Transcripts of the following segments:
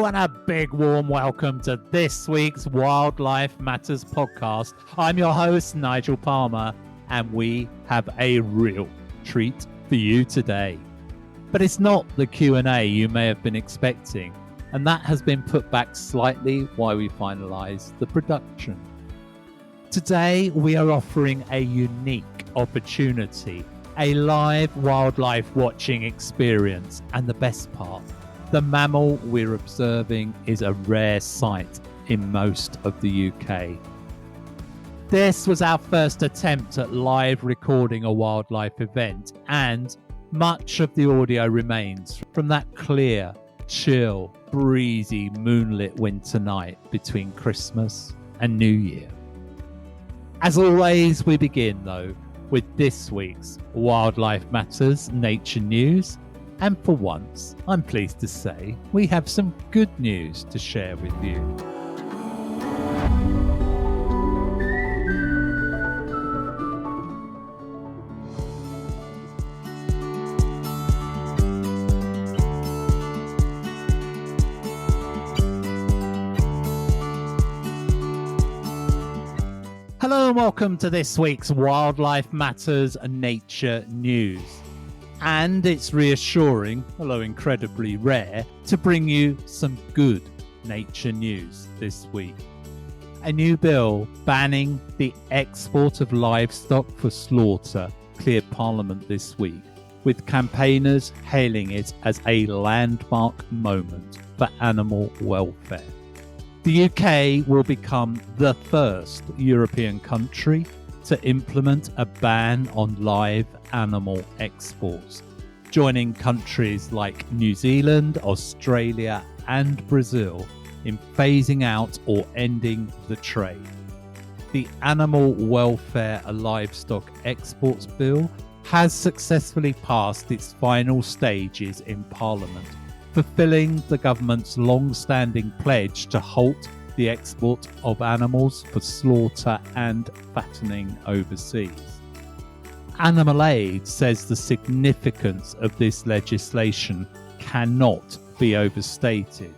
and a big warm welcome to this week's Wildlife Matters podcast. I'm your host, Nigel Palmer, and we have a real treat for you today. But it's not the Q&A you may have been expecting, and that has been put back slightly while we finalise the production. Today, we are offering a unique opportunity, a live wildlife watching experience, and the best part, the mammal we're observing is a rare sight in most of the UK. This was our first attempt at live recording a wildlife event, and much of the audio remains from that clear, chill, breezy, moonlit winter night between Christmas and New Year. As always, we begin though with this week's Wildlife Matters Nature News. And for once, I'm pleased to say we have some good news to share with you. Hello and welcome to this week's Wildlife Matters Nature News. And it's reassuring, although incredibly rare, to bring you some good nature news this week. A new bill banning the export of livestock for slaughter cleared Parliament this week, with campaigners hailing it as a landmark moment for animal welfare. The UK will become the first European country to implement a ban on live animal exports, joining countries like New Zealand, Australia, and Brazil in phasing out or ending the trade. The Animal Welfare Livestock Exports Bill has successfully passed its final stages in Parliament, fulfilling the government's long-standing pledge to halt the export of animals for slaughter and fattening overseas. Animal Aid says the significance of this legislation cannot be overstated,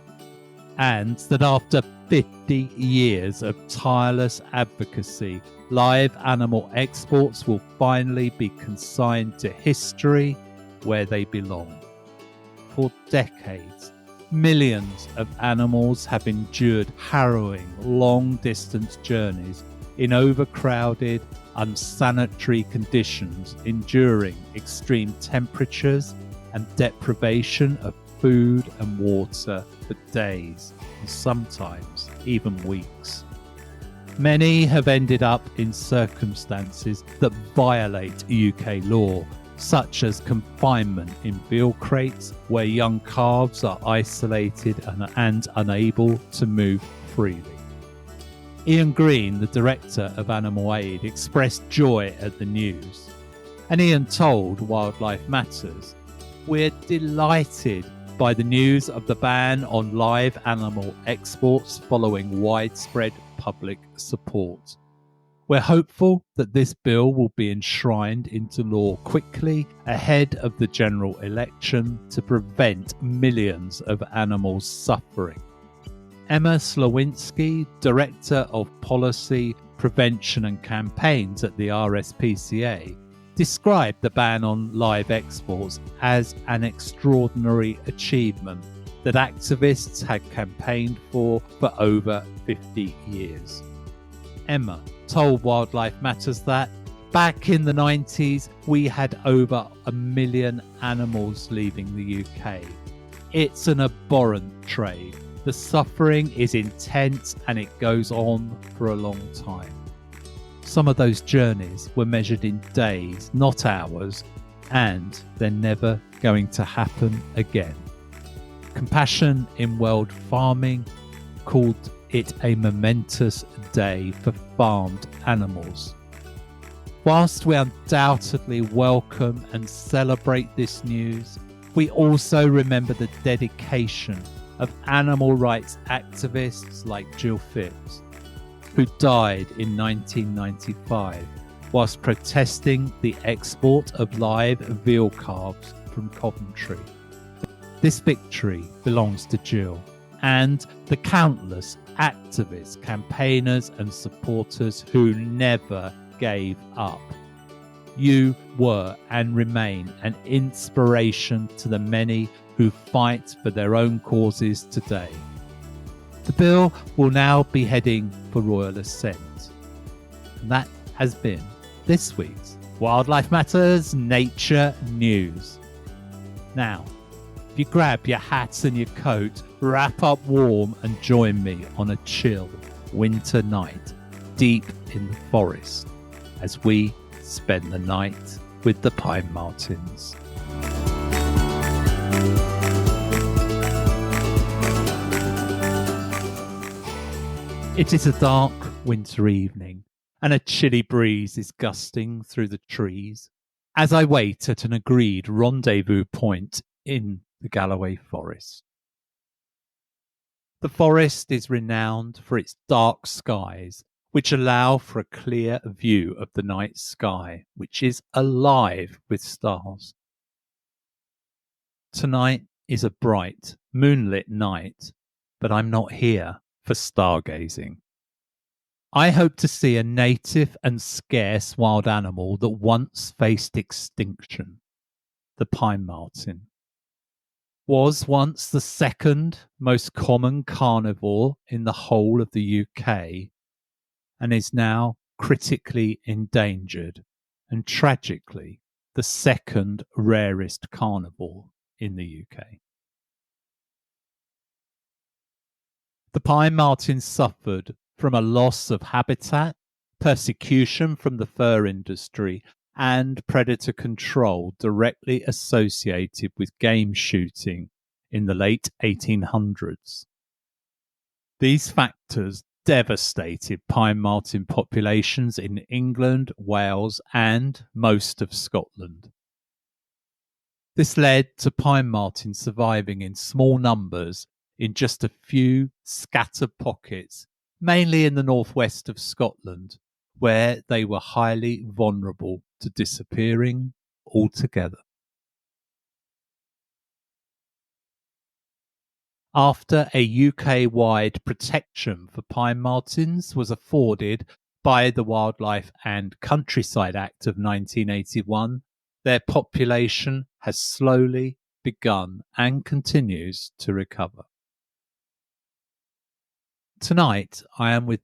and that after 50 years of tireless advocacy, live animal exports will finally be consigned to history where they belong. For decades, millions of animals have endured harrowing, long-distance journeys in overcrowded, unsanitary conditions, enduring extreme temperatures and deprivation of food and water for days, and sometimes even weeks. Many have ended up in circumstances that violate UK law, such as confinement in veal crates where young calves are isolated and unable to move freely. Ian Green, the director of Animal Aid, expressed joy at the news. And Ian told Wildlife Matters, "We're delighted by the news of the ban on live animal exports following widespread public support. We're hopeful that this bill will be enshrined into law quickly ahead of the general election to prevent millions of animals suffering." Emma Slawinski, Director of Policy, Prevention and Campaigns at the RSPCA, described the ban on live exports as an extraordinary achievement that activists had campaigned for over 50 years. Emma told Wildlife Matters that back in the 90s, we had over 1 million animals leaving the UK. It's an abhorrent trade. The suffering is intense and it goes on for a long time. Some of those journeys were measured in days, not hours, and they're never going to happen again. Compassion in World Farming called it a momentous day for farmed animals. Whilst we undoubtedly welcome and celebrate this news, we also remember the dedication of animal rights activists like Jill Phipps, who died in 1995 whilst protesting the export of live veal calves from Coventry. This victory belongs to Jill, and the countless activists, campaigners, and supporters who never gave up. You were and remain an inspiration to the many who fight for their own causes today. The bill will now be heading for royal assent. And that has been this week's Wildlife Matters Nature News. Now, if you grab your hats and your coat, wrap up warm and join me on a chill winter night deep in the forest as we spend the night with the Pine Martens. It is a dark winter evening, and a chilly breeze is gusting through the trees as I wait at an agreed rendezvous point in the Galloway Forest. The forest is renowned for its dark skies, which allow for a clear view of the night sky, which is alive with stars. Tonight is a bright, moonlit night, but I'm not here for stargazing. I hope to see a native and scarce wild animal that once faced extinction. The pine marten was once the second most common carnivore in the whole of the UK and is now critically endangered and tragically the second rarest carnivore in the UK. The pine marten suffered from a loss of habitat, persecution from the fur industry, and predator control directly associated with game shooting in the late 1800s. These factors devastated pine marten populations in England, Wales, and most of Scotland. This led to pine martens surviving in small numbers in just a few scattered pockets, mainly in the northwest of Scotland, where they were highly vulnerable to disappearing altogether. After a UK-wide protection for pine martens was afforded by the Wildlife and Countryside Act of 1981, their population has slowly begun and continues to recover. Tonight, I am with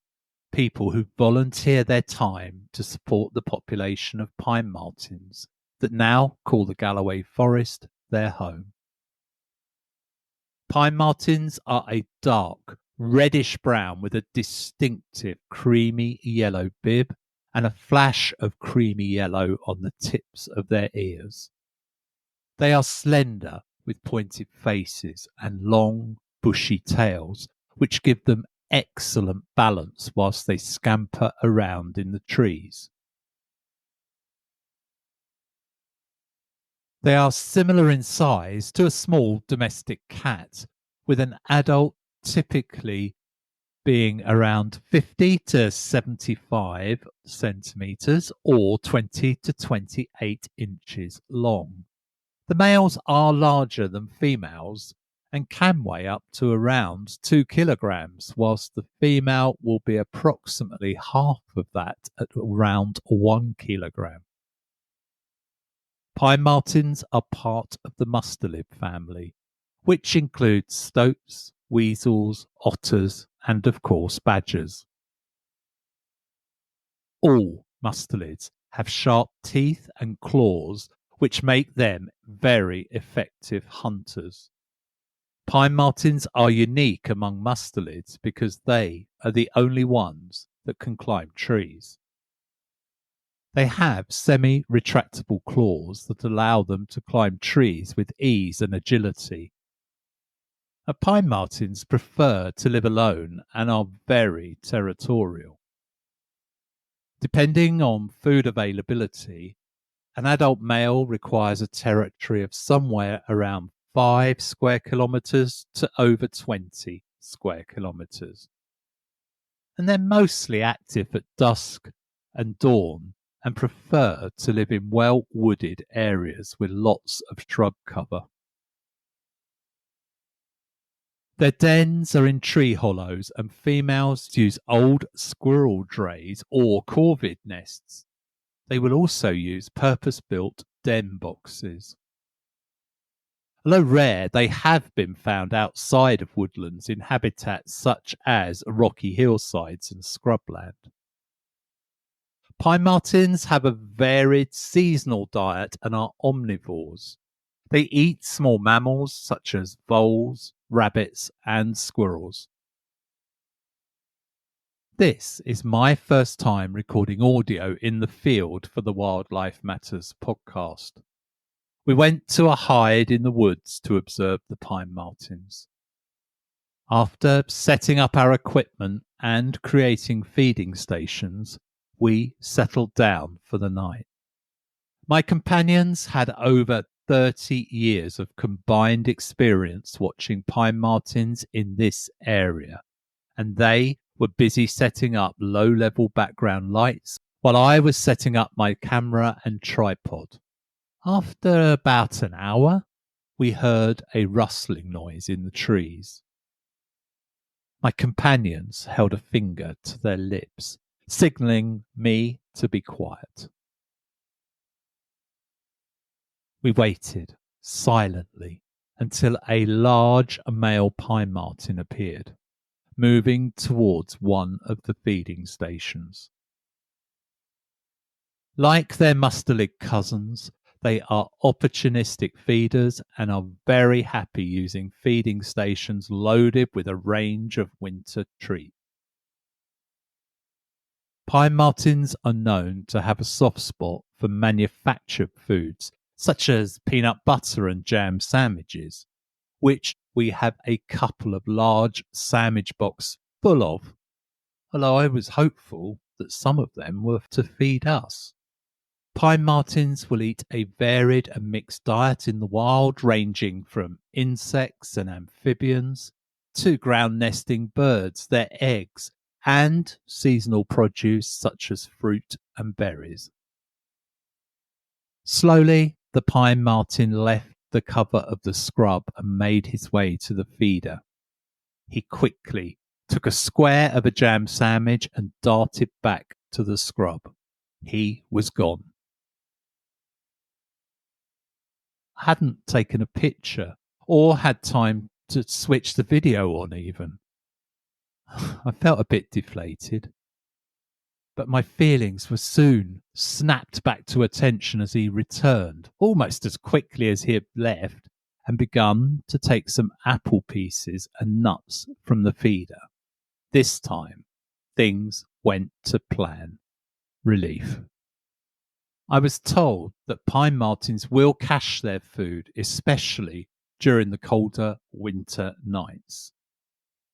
people who volunteer their time to support the population of pine martens that now call the Galloway Forest their home. Pine martens are a dark, reddish brown with a distinctive creamy yellow bib and a flash of creamy yellow on the tips of their ears. They are slender with pointed faces and long, bushy tails, which give them excellent balance whilst they scamper around in the trees. They are similar in size to a small domestic cat, with an adult typically being around 50 to 75 centimetres or 20 to 28 inches long. The males are larger than females and can weigh up to around 2 kilograms, whilst the female will be approximately half of that at around 1 kilogram. Pine martens are part of the mustelid family, which includes stoats, weasels, otters, and of course badgers. All mustelids have sharp teeth and claws, which make them very effective hunters. Pine martens are unique among mustelids because they are the only ones that can climb trees. They have semi-retractable claws that allow them to climb trees with ease and agility. Pine martens prefer to live alone and are very territorial. Depending on food availability, an adult male requires a territory of somewhere around 5 square kilometres to over 20 square kilometres. And they're mostly active at dusk and dawn and prefer to live in well-wooded areas with lots of shrub cover. Their dens are in tree hollows, and females use old squirrel drays or corvid nests. They will also use purpose-built den boxes. Although rare, they have been found outside of woodlands in habitats such as rocky hillsides and scrubland. Pine martens have a varied seasonal diet and are omnivores. They eat small mammals such as voles, rabbits, and squirrels. This is my first time recording audio in the field for the Wildlife Matters podcast. We went to a hide in the woods to observe the pine martens. After setting up our equipment and creating feeding stations, we settled down for the night. My companions had over 30 years of combined experience watching pine martens in this area, and they were busy setting up low-level background lights while I was setting up my camera and tripod. After about an hour, we heard a rustling noise in the trees. My companions held a finger to their lips, signalling me to be quiet. We waited silently until a large male pine marten appeared, moving towards one of the feeding stations. Like their mustarlig cousins, they are opportunistic feeders and are very happy using feeding stations loaded with a range of winter treats. Pine martens are known to have a soft spot for manufactured foods, such as peanut butter and jam sandwiches, which we have a couple of large sandwich boxes full of, although I was hopeful that some of them were to feed us. Pine martens will eat a varied and mixed diet in the wild, ranging from insects and amphibians to ground nesting birds, their eggs, and seasonal produce such as fruit and berries. Slowly, the pine marten left the cover of the scrub and made his way to the feeder. He quickly took a square of a jam sandwich and darted back to the scrub. He was gone. I hadn't taken a picture or had time to switch the video on even. I felt a bit deflated, but my feelings were soon snapped back to attention as he returned, almost as quickly as he had left, and begun to take some apple pieces and nuts from the feeder. This time, things went to plan. Relief. I was told that pine martens will cache their food, especially during the colder winter nights.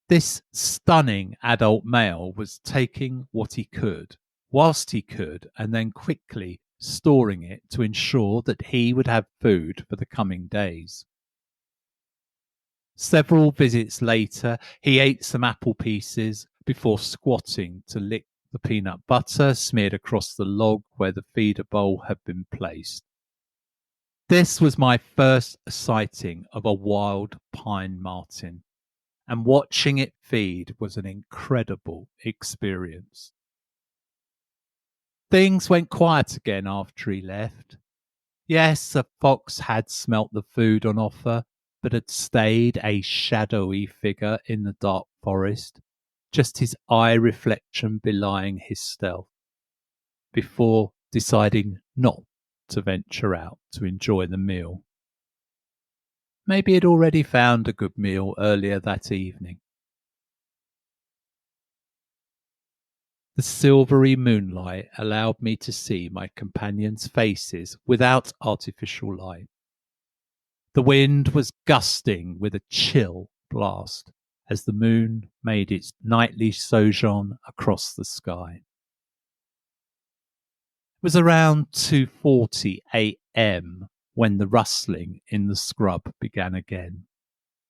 This stunning adult male was taking what he could, whilst he could, and then quickly storing it to ensure that he would have food for the coming days. Several visits later, he ate some apple pieces before squatting to lick the peanut butter smeared across the log where the feeder bowl had been placed. This was my first sighting of a wild pine marten, and watching it feed was an incredible experience. Things went quiet again after he left. Yes, a fox had smelt the food on offer, but had stayed a shadowy figure in the dark forest, just his eye reflection belying his stealth, before deciding not to venture out to enjoy the meal. Maybe he'd already found a good meal earlier that evening. The silvery moonlight allowed me to see my companions' faces without artificial light. The wind was gusting with a chill blast as the moon made its nightly sojourn across the sky. It was around 2:40 a.m. when the rustling in the scrub began again,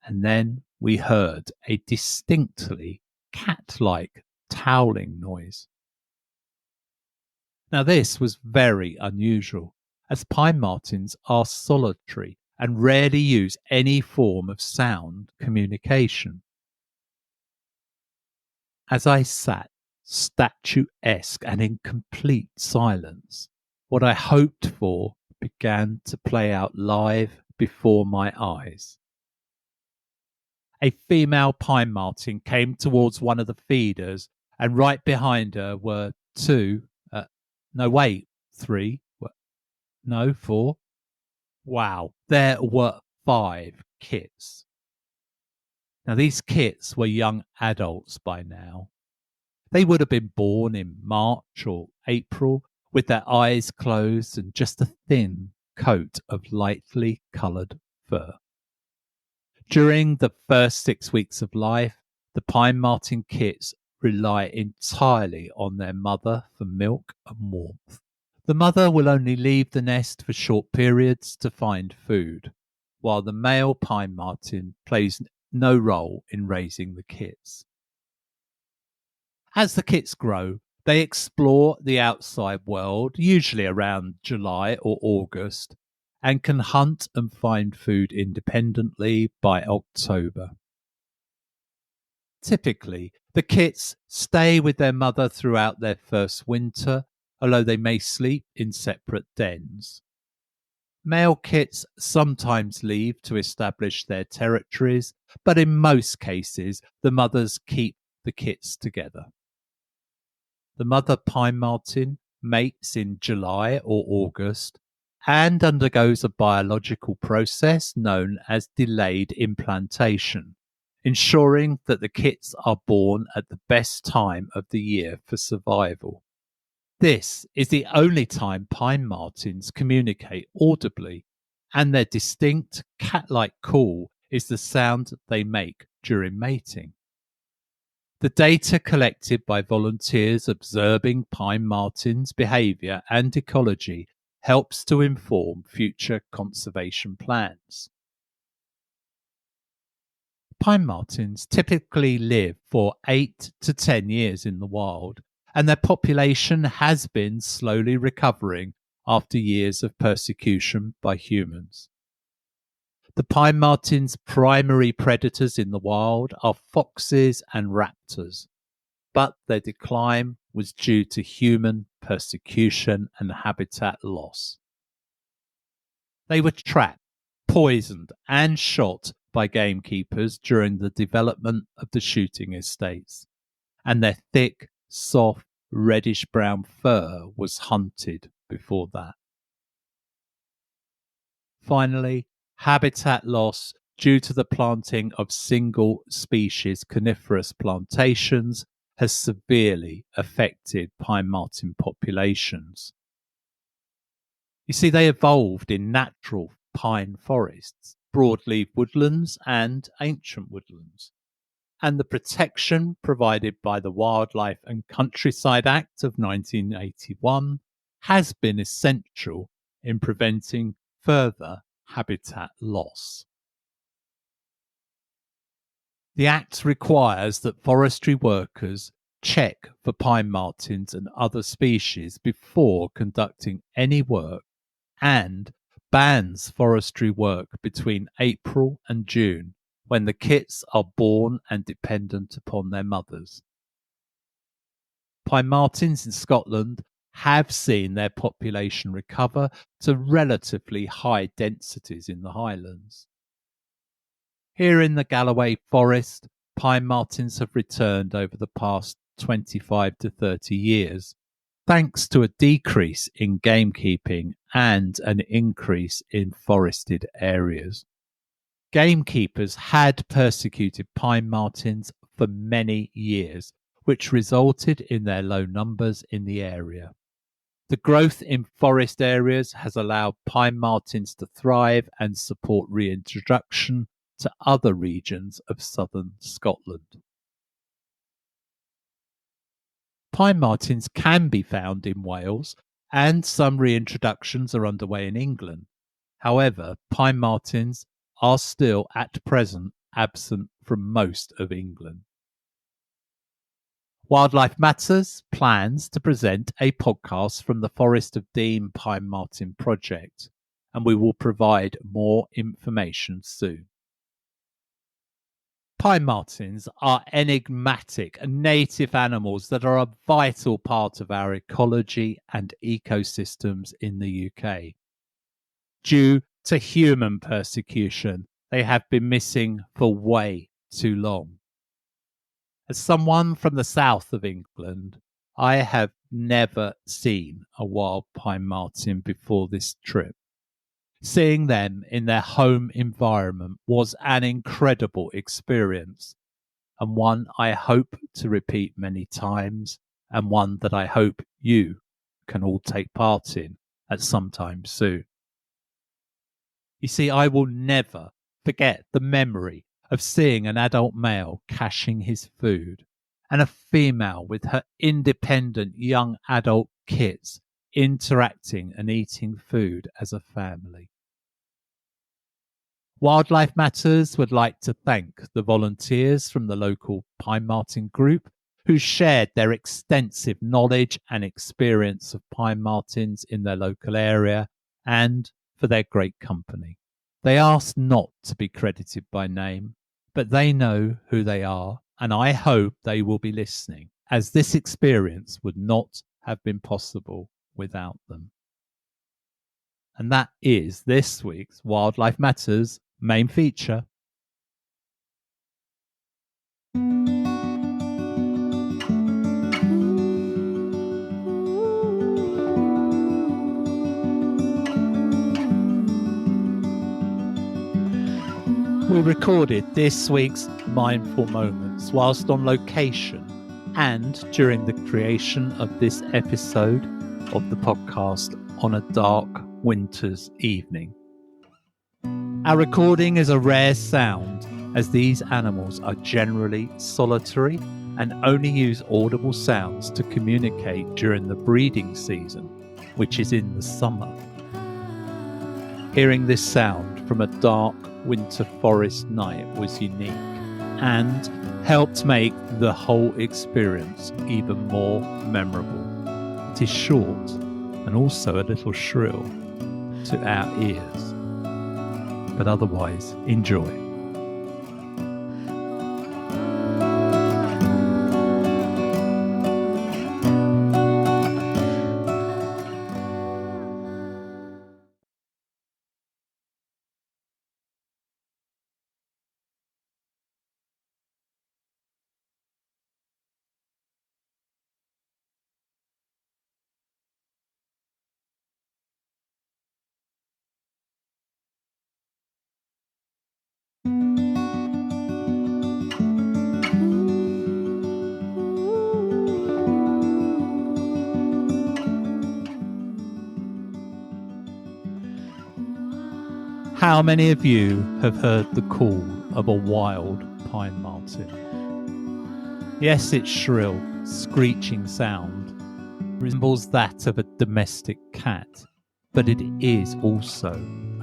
and then we heard a distinctly cat-like towling noise. Now this was very unusual, as pine martens are solitary and rarely use any form of sound communication. As I sat, statuesque and in complete silence, what I hoped for began to play out live before my eyes. A female pine marten came towards one of the feeders, and right behind her were two, three, no, four. Wow, there were 5 kits. Now, these kits were young adults by now. They would have been born in March or April with their eyes closed and just a thin coat of lightly coloured fur. During the first 6 weeks of life, the Pine Marten kits rely entirely on their mother for milk and warmth. The mother will only leave the nest for short periods to find food, while the male Pine Marten plays no role in raising the kits. As the kits grow, they explore the outside world, usually around July or August, and can hunt and find food independently by October. Typically, the kits stay with their mother throughout their first winter, although they may sleep in separate dens. Male kits sometimes leave to establish their territories, but in most cases, the mothers keep the kits together. The mother Pine Marten mates in July or August and undergoes a biological process known as delayed implantation, ensuring that the kits are born at the best time of the year for survival. This is the only time Pine Martens communicate audibly, and their distinct cat-like call is the sound they make during mating. The data collected by volunteers observing Pine Martens' behaviour and ecology helps to inform future conservation plans. Pine Martens typically live for 8 to 10 years in the wild, and their population has been slowly recovering after years of persecution by humans. The Pine Marten's primary predators in the wild are foxes and raptors, but their decline was due to human persecution and habitat loss. They were trapped, poisoned, and shot by gamekeepers during the development of the shooting estates, and their thick, soft, reddish-brown fur was hunted before that. Finally, habitat loss due to the planting of single-species coniferous plantations has severely affected Pine Marten populations. You see, they evolved in natural pine forests, broadleaf woodlands and ancient woodlands, and the protection provided by the Wildlife and Countryside Act of 1981 has been essential in preventing further habitat loss. The Act requires that forestry workers check for Pine Martens and other species before conducting any work and bans forestry work between April and June when the kits are born and dependent upon their mothers. Pine Martens in Scotland have seen their population recover to relatively high densities in the Highlands. Here in the Galloway Forest, Pine Martens have returned over the past 25 to 30 years, thanks to a decrease in gamekeeping and an increase in forested areas. Gamekeepers had persecuted Pine Martens for many years, which resulted in their low numbers in the area. The growth in forest areas has allowed Pine Martens to thrive and support reintroduction to other regions of southern Scotland. Pine Martens can be found in Wales, and some reintroductions are underway in England. However, Pine Martens are still at present absent from most of England. Wildlife Matters plans to present a podcast from the Forest of Dean Pine Marten project, and we will provide more information soon. Pine martens are enigmatic and native animals that are a vital part of our ecology and ecosystems in the UK. Due to human persecution, they have been missing for way too long. As someone from the south of England, I have never seen a wild pine marten before this trip. Seeing them in their home environment was an incredible experience, and one I hope to repeat many times, and one that I hope you can all take part in at some time soon. You see, I will never forget the memory of seeing an adult male caching his food and a female with her independent young adult kits interacting and eating food as a family. Wildlife Matters would like to thank the volunteers from the local Pine Marten group who shared their extensive knowledge and experience of pine martens in their local area and for their great company. They asked not to be credited by name, but they know who they are, and I hope they will be listening, as this experience would not have been possible without them. And that is this week's Wildlife Matters main feature. We recorded this week's Mindful Moments whilst on location and during the creation of this episode of the podcast on a dark winter's evening. Our recording is a rare sound as these animals are generally solitary and only use audible sounds to communicate during the breeding season, which is in the summer. Hearing this sound from a dark winter forest night was unique and helped make the whole experience even more memorable. It is short and also a little shrill to our ears, but otherwise enjoy. How many of you have heard the call of a wild pine marten? Yes, its shrill, screeching sound resembles that of a domestic cat, but it is also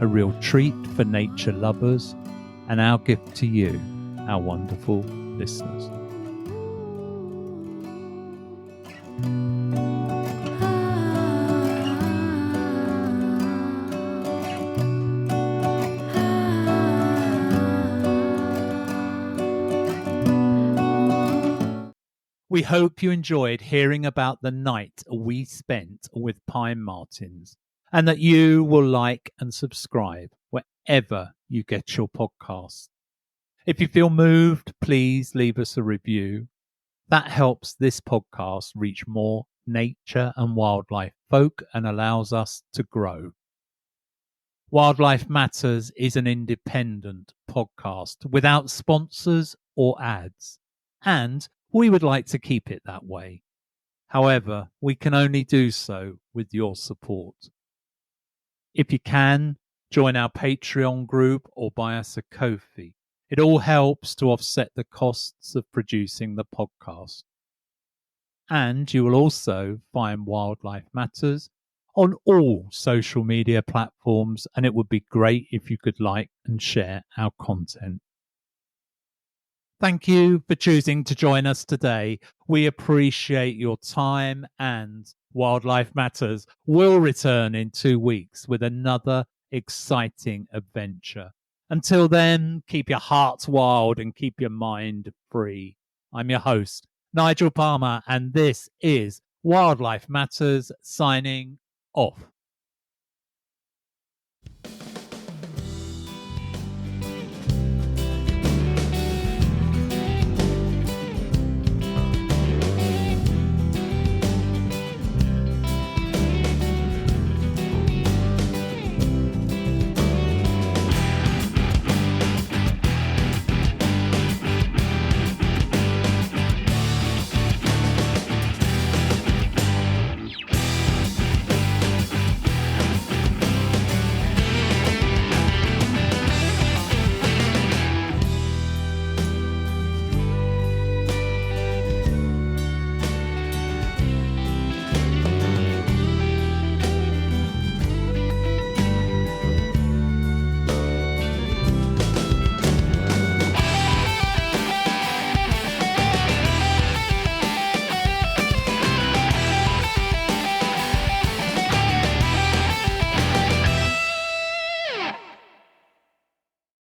a real treat for nature lovers and our gift to you, our wonderful listeners. We hope you enjoyed hearing about the night we spent with pine martens and that you will like and subscribe wherever you get your podcasts. If you feel moved, please leave us a review. That helps this podcast reach more nature and wildlife folk and allows us to grow. Wildlife Matters is an independent podcast without sponsors or ads, and we would like to keep it that way. However, we can only do so with your support. If you can, join our Patreon group or buy us a Ko-fi. It all helps to offset the costs of producing the podcast. And you will also find Wildlife Matters on all social media platforms, and it would be great if you could like and share our content. Thank you for choosing to join us today. We appreciate your time, and Wildlife Matters will return in 2 weeks with another exciting adventure. Until then, keep your hearts wild and keep your mind free. I'm your host, Nigel Palmer, and this is Wildlife Matters signing off.